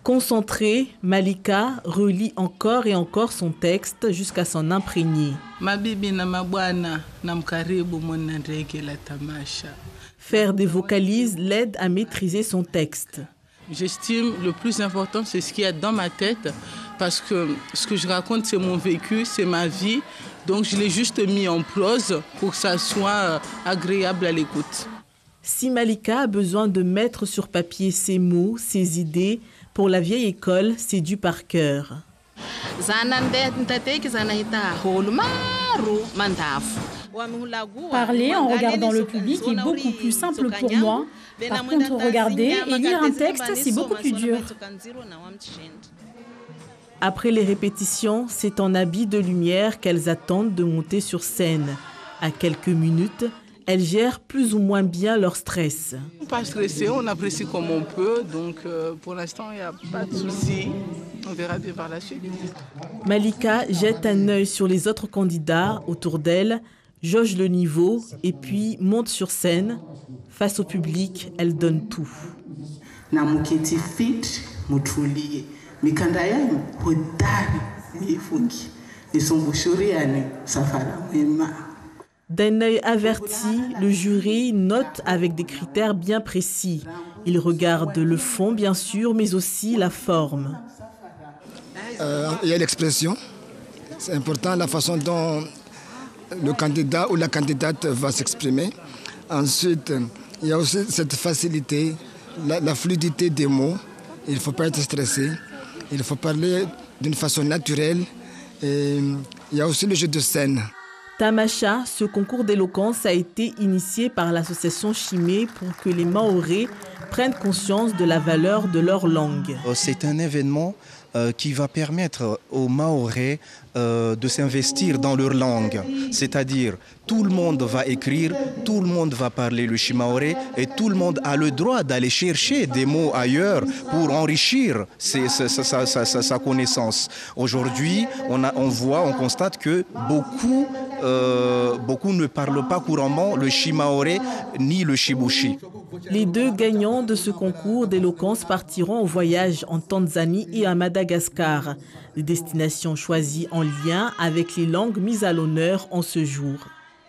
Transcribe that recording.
Concentrée, Malika relit encore et encore son texte jusqu'à s'en imprégner. Faire des vocalises l'aide à maîtriser son texte. J'estime le plus important, c'est ce qu'il y a dans ma tête, parce que ce que je raconte, c'est mon vécu, c'est ma vie. Donc je l'ai juste mis en prose pour que ça soit agréable à l'écoute. Si Malika a besoin de mettre sur papier ses mots, ses idées, pour la vieille école, c'est du par cœur. Parler en regardant le public est beaucoup plus simple pour moi. Par contre, regarder et lire un texte, c'est beaucoup plus dur. Après les répétitions, c'est en habit de lumière qu'elles attendent de monter sur scène. À quelques minutes, elles gèrent plus ou moins bien leur stress. On n'est pas stressé, on apprécie comme on peut, donc pour l'instant il n'y a pas de souci. On verra bien par la suite. Malika jette un œil sur les autres candidats autour d'elle, jauge le niveau et puis monte sur scène. Face au public, elle donne tout. D'un œil averti, le jury note avec des critères bien précis. Il regarde le fond, bien sûr, mais aussi la forme. Il y a l'expression. C'est important la façon dont le candidat ou la candidate va s'exprimer. Ensuite, il y a aussi cette facilité, la fluidité des mots. Il ne faut pas être stressé. Il faut parler d'une façon naturelle. Et il y a aussi le jeu de scène. Tamasha, ce concours d'éloquence a été initié par l'association Chimé pour que les Mahorais prennent conscience de la valeur de leur langue. C'est un événement qui va permettre aux Mahorais de s'investir dans leur langue. C'est-à-dire, tout le monde va écrire, tout le monde va parler le shimaoré et tout le monde a le droit d'aller chercher des mots ailleurs pour enrichir sa connaissance. Aujourd'hui, on constate que beaucoup ne parlent pas couramment le shimaoré ni le shibushi. Les deux gagnants de ce concours d'éloquence partiront au voyage en Tanzanie et à Madagascar, des destinations choisies en lien avec les langues mises à l'honneur en ce jour.